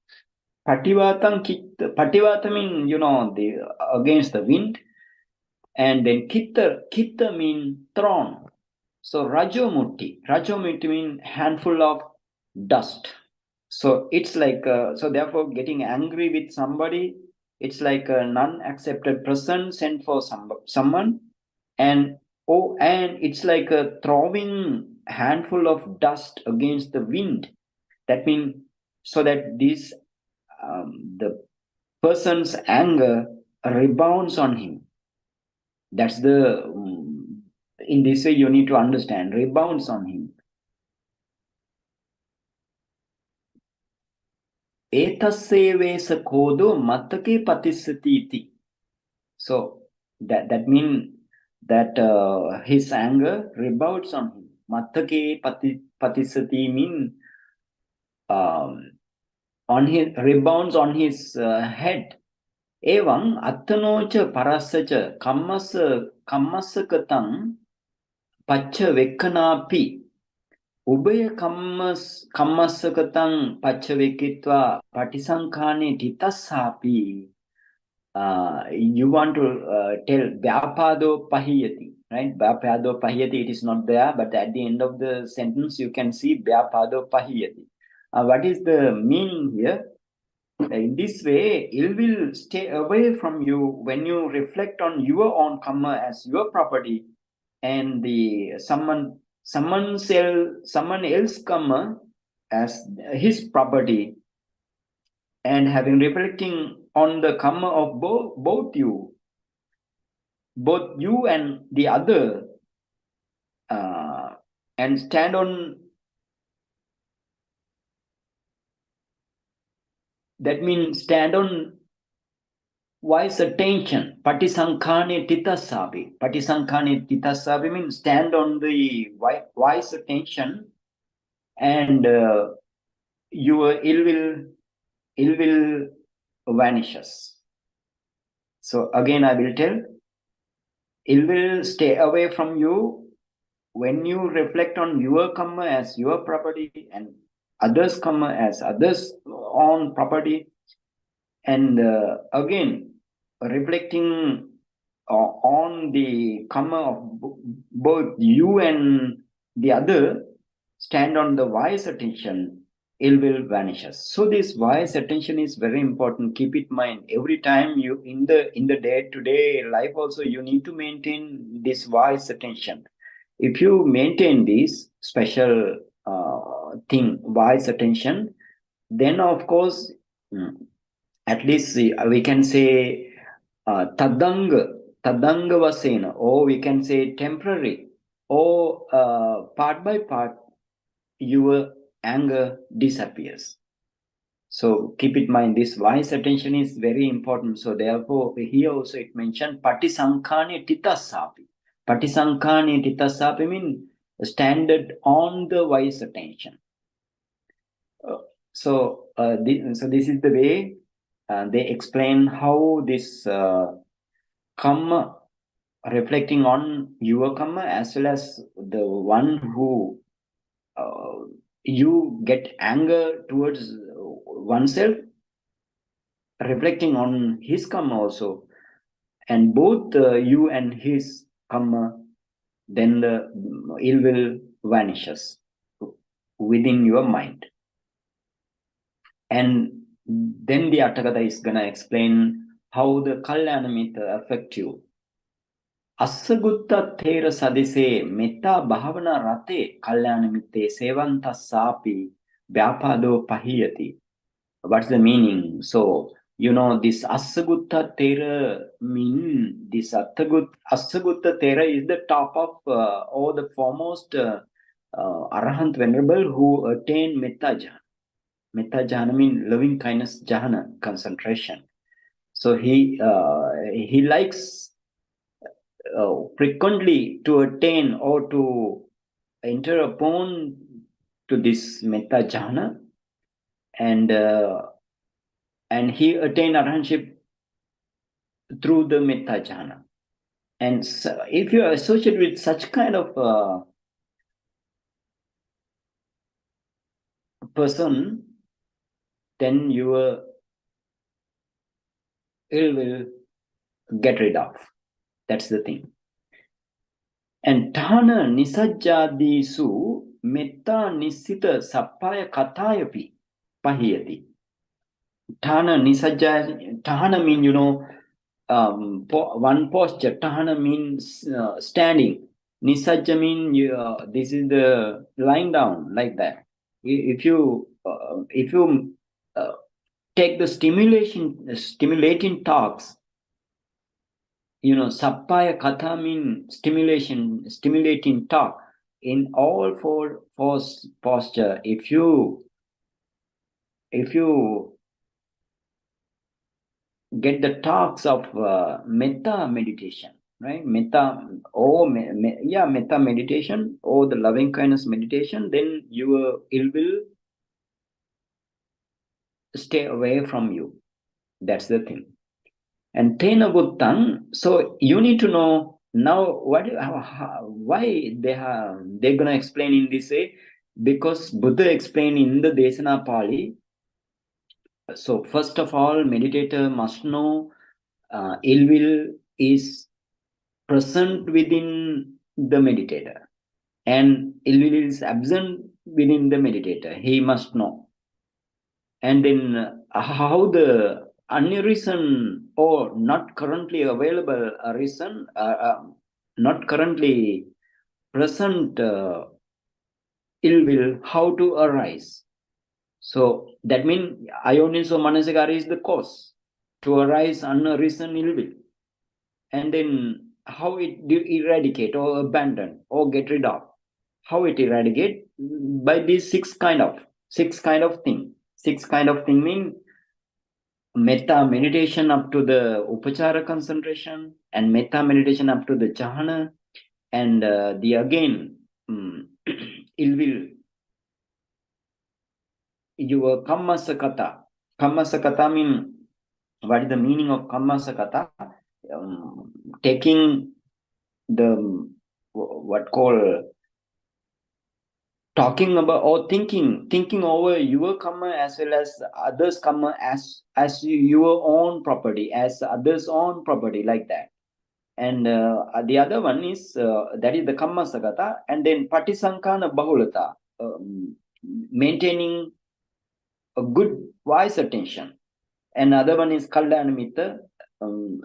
A: Pativata mean, against the wind. And then kitta mean thrown. So rajo mutti mean handful of dust. So it's like, so therefore getting angry with somebody, it's like a non-accepted person sent for someone, and it's like a throwing handful of dust against the wind. That means so that this the person's anger rebounds on him. That's the in this way you need to understand, rebounds on him. Etasevesa kodo matake patisati iti. So that means that his anger rebounds on him. Matake patisati mean rebounds on his head. Evaṃ attanoca parasaca kammasakatam paccavekkhanapi. Ubaya kammasakatam paccavekkhitva patisankhane titassapi. You want to tell Byāpādo pahiyati, right? Byāpādo pahiyati, it is not there, but at the end of the sentence you can see Byāpādo pahiyati. What is the meaning here? In this way, ill will stay away from you when you reflect on your own karma as your property, and the someone else karma as his property, and having reflecting on the karma of both you and the other, and stand on, that means stand on wise attention. Patisankhane titasabi. Patisankhane titasabi means stand on the wise attention, and your ill will vanishes. So again I will tell, ill will stay away from you when you reflect on your karma as your property and others karma as others own property, and again reflecting on the karma of both you and the other, stand on the wise attention, ill will vanishes. So this wise attention is very important. Keep it in mind every time you in the day-to-day life also, you need to maintain this wise attention. If you maintain this special thing, wise attention, then of course, at least we can say tadanga vasena, or we can say temporary, or part by part your anger disappears. So keep in mind, this wise attention is very important. So therefore here also it mentioned patisankhane titasapi. Patisankhane titasapi means standard on the wise attention. So this is the way they explain how this karma, reflecting on your karma as well as the one who you get anger towards oneself, reflecting on his karma also, and both you and his karma, then the ill will vanishes within your mind. And then the Atthakatha is gonna explain how the Kalyanamitta affect you. Assagutta thera sadise metta bhavana rate Kalyanamitte sevanta sapi Byāpādo pahiyati. What's the meaning? So, this Assagutta thera mean, this Assagutta thera is the top of or the foremost Arahant Venerable who attained Metta Jhana. Metta Jhana means loving kindness Jhana, concentration. So he likes frequently to attain or to enter upon to this Metta Jhana, and he attained arahantship through the Metta Jhana. And so if you are associated with such kind of person, then your ill will get rid of. That's the thing. And Thana Nisajjadisu Metta Nisita Sappaya Katayapi Pahiyati. Thana Nisajja, Thana means, one posture. Thana means standing. Nisajja means this is the lying down, like that. If you take the stimulating talks, sappaya katha means stimulating talk. In all four posture, if you get the talks of metta meditation, right? Metta or metta meditation or the loving kindness meditation, then your ill will stay away from you. That's the thing. And tena buddhang, so you need to know now why they're gonna explain in this way, because Buddha explained in the Desana Pali. So first of all, meditator must know ill will is present within the meditator, and ill will is absent within the meditator. He must know. And then how the unreason or not currently available reason, not currently present ill will, how to arise. So that means ayoniso manasikara is the cause to arise unreason ill will. And then how it eradicate or abandon or get rid of. How it eradicate? By these six kind of thing. Six kind of thing mean metta meditation up to the upachara concentration, and metta meditation up to the jhana, and the again ill will, your kammasakata. Kammasakata mean, what is the meaning of kammasakata? Taking the what call talking about or thinking over your karma as well as others' karma as your own property, as others' own property, like that. And the other one is that is the kamma sagata, and then patisankana bahulata, maintaining a good wise attention. And other one is kalyanamitta,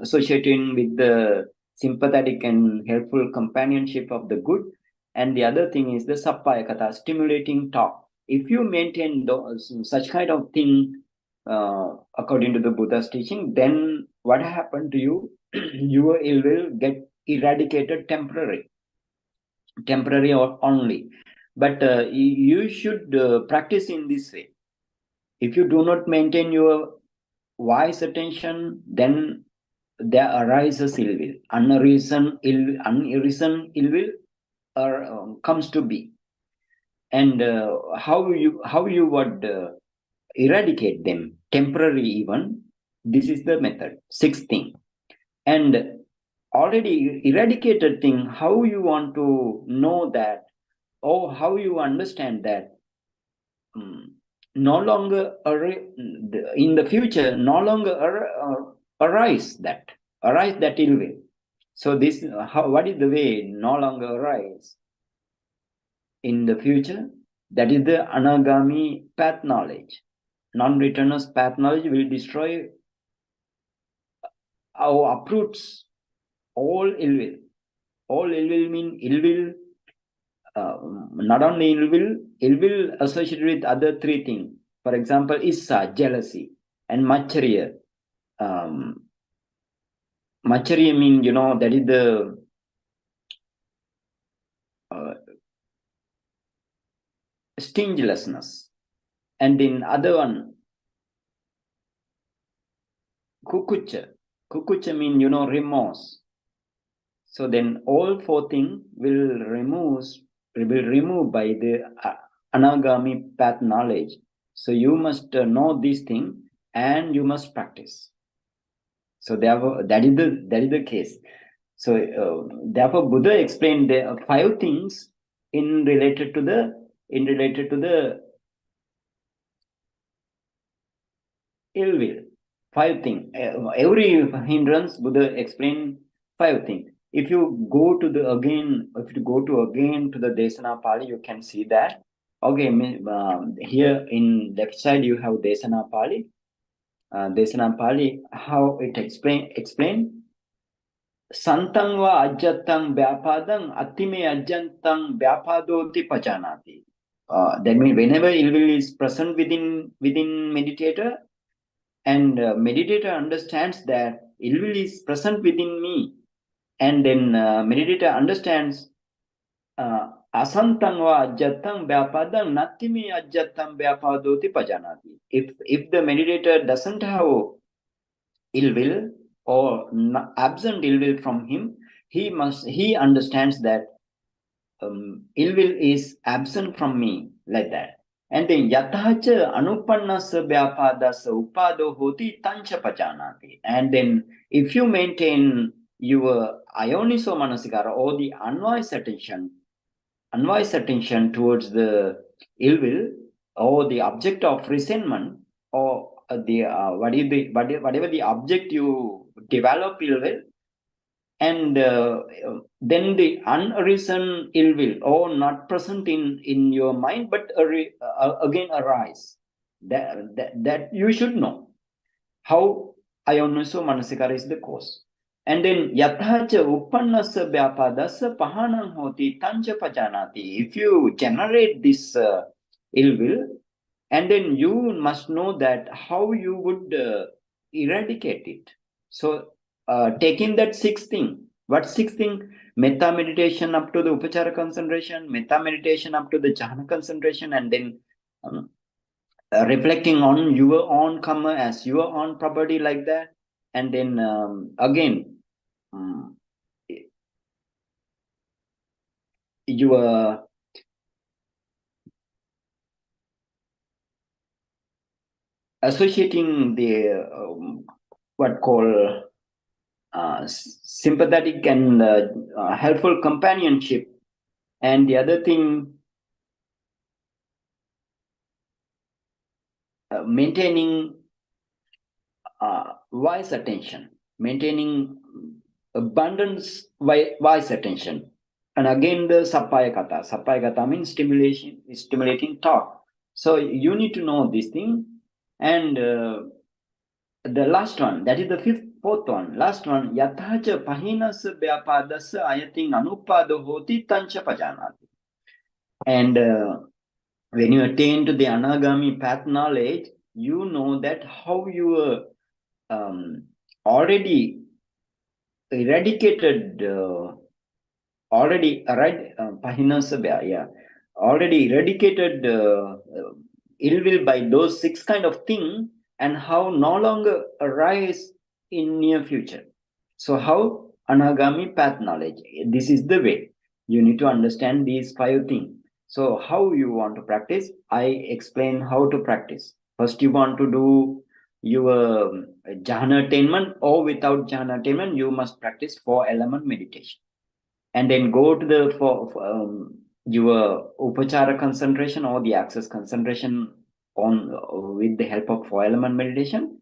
A: associating with the sympathetic and helpful companionship of the good. And the other thing is the sappaya kata, stimulating talk. If you maintain such kind of thing according to the Buddha's teaching, then what happened to you? Your ill will get eradicated temporary or only. But you should practice in this way. If you do not maintain your wise attention, then there arises ill will. Unreason ill will comes to be. And how you would eradicate them temporary even? This is the method. Sixth thing. And already eradicated thing, how you want to know that, or how you understand that no longer in the future, no longer arise that ill will. So this what is the way no longer arise in the future? That is the anagami path knowledge. Non-returners path knowledge will destroy or uproots all ill will. All ill will mean ill will, not only ill will associated with other three things. For example, issa, jealousy, and machariya. Machariya mean, that is the stinginess. And in other one, kukucha. Kukucha mean, remorse. So then all four things will remove by the anagami path knowledge. So you must know this thing and you must practice. So therefore, that is the case. So therefore, Buddha explained the 5 things in related to the ill will. 5 things. Every hindrance, Buddha explained 5 things. If you go to the Desana Pali, you can see that. Okay, here in left side you have Desana Pali. Desana Pali, how it explain. Santang va ajjatang Byāpādang attime ajjantang Byāpādoti pajanati. That means whenever ill will is present within meditator, and meditator understands that ill will is present within me, and then meditator understands asantang va ajjatang Byāpādang nattime ajjatang Byāpādoti pajanati. If the meditator doesn't have ill will or absent ill will from him, he understands that ill will is absent from me, like that. And then yatacha anupannasa Byāpādasa upado hoti tancha pajanati. And then if you maintain your ayoniso manasikara, or the unwise attention towards the ill will or the object of resentment, or whatever the object you develop ill will, and then the unreason ill will or not present in your mind, but again arise. That you should know how Ayoniso Manasikara is the cause. And then Yathacha Uppannasa Byāpādasa Pahanam Hoti Tancha Pajanati. If you generate this ill will, and then you must know that how you would eradicate it. So taking that sixth thing, what sixth thing? Metta meditation up to the Upachara concentration, Metta meditation up to the Jhana concentration, and then reflecting on your own karma as your own property, like that. And then again, you are associating the what call sympathetic and helpful companionship. And the other thing, maintaining wise attention, maintaining abundance wise attention. And again, the Sappaya Kata. Sappaya Kata means stimulating thought. So you need to know this thing. And the last one, that is the fourth one. Last one, Yathacha Pahinasa Byāpādasa Ayating Anupado Hoti Tancha Pajanati. And when you attain to the Anagami path knowledge, you know that how you already eradicated, already eradicated ill will by those six kind of things, and how no longer arise in near future. So how Anagami path knowledge, this is the way. You need to understand these 5 things. So how you want to practice? I explain how to practice. First, you want to do your jhana attainment, or without jhana attainment, you must practice 4-element meditation. And then go to the your upachara concentration or the access concentration on with the help of 4-element meditation.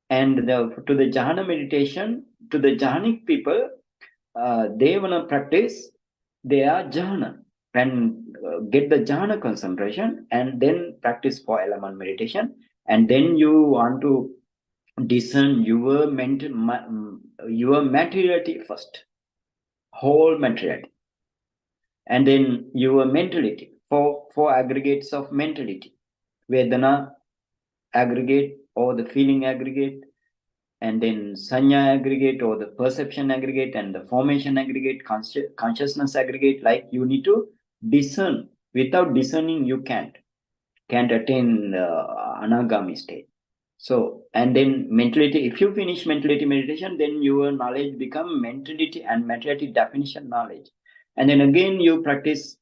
A: And to the jhana meditation, to the jhanic people, they want to practice their jhana and get the jhana concentration, and then practice 4-element meditation. And then you want to discern your materiality first, whole materiality, and then your mentality, four aggregates of mentality: Vedana aggregate or the feeling aggregate, and then sanya aggregate or the perception aggregate, and the formation aggregate, consciousness aggregate. Like, you need to discern. Without discerning, you can't attain anagami state. So, and then mentality, if you finish mentality meditation, then your knowledge become mentality and materiality definition knowledge. And then again you practice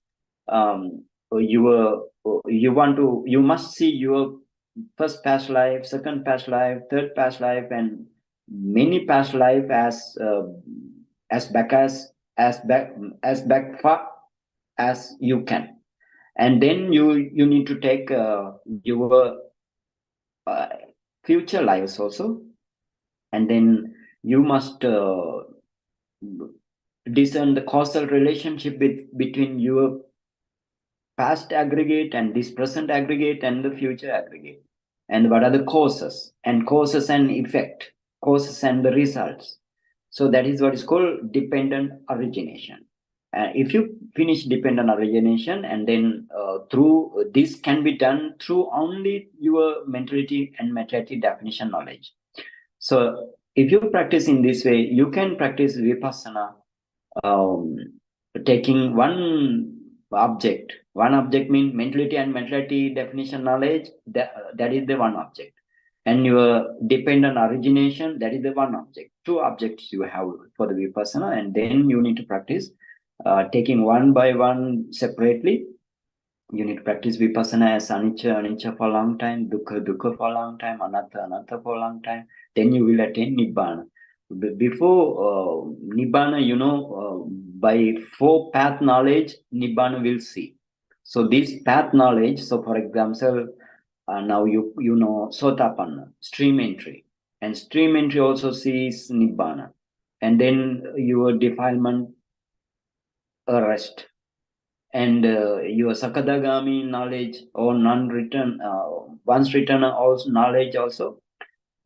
A: you must see your first past life, second past life, third past life, and many past life as back far as you can. And then you need to take your future lives also, and then you must discern the causal relationship between your past aggregate and this present aggregate and the future aggregate, and what are the causes and effect, causes and the results. So that is what is called dependent origination. If you finish dependent origination, and then through this can be done through only your mentality and materiality definition knowledge. So if you practice in this way, you can practice vipassana, taking one object means mentality and materiality definition knowledge, that is the one object, and your dependent origination, that is the one object. 2 objects you have for the vipassana, and then you need to practice taking one by one separately. You need to practice vipassana as anicca for a long time, dukkha for a long time, anatta for a long time. Then you will attain nibbana. Before nibbana, by 4 path knowledge, nibbana will see. So this path knowledge, so for example, now you know sotapanna, stream entry, and stream entry also sees nibbana, and then your defilement arrest, and your Sakadagami knowledge or non-written, once written also knowledge also,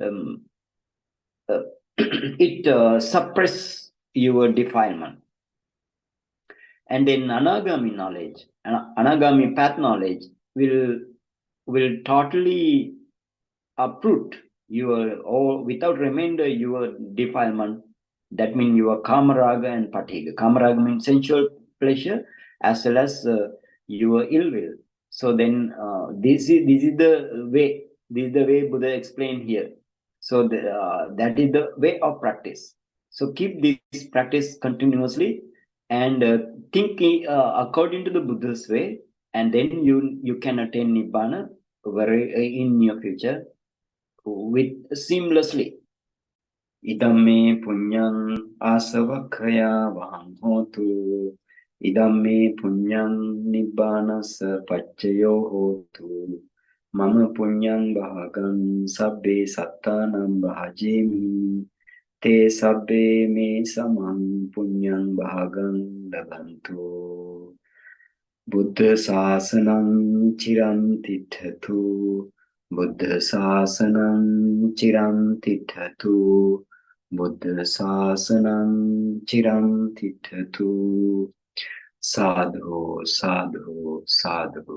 A: um, it suppress your defilement. And in Anagami knowledge, Anagami path knowledge will totally uproot your, or without remainder, your defilement. That means your kamaraga and patiga. Kamaraga means sensual pleasure as well as your ill will. So then this is the way. This is the way Buddha explained here. So that is the way of practice. So keep this practice continuously and think according to the Buddha's way, and then you can attain nibbana very in your future with seamlessly. Idamme punyang asavakkaya vaham hotu. Idamme punyang nibbanasa paccayo hotu. Mama punyang bhagan sabbe sattanam bhajemi. Te sabbe me samang punyang bhagan labantu. Buddha sasanam chiram tithatu. Buddha sasanam chiram tithatu. Buddha sasanam chiram tithatu. Sadhu, sadhu, sadhu.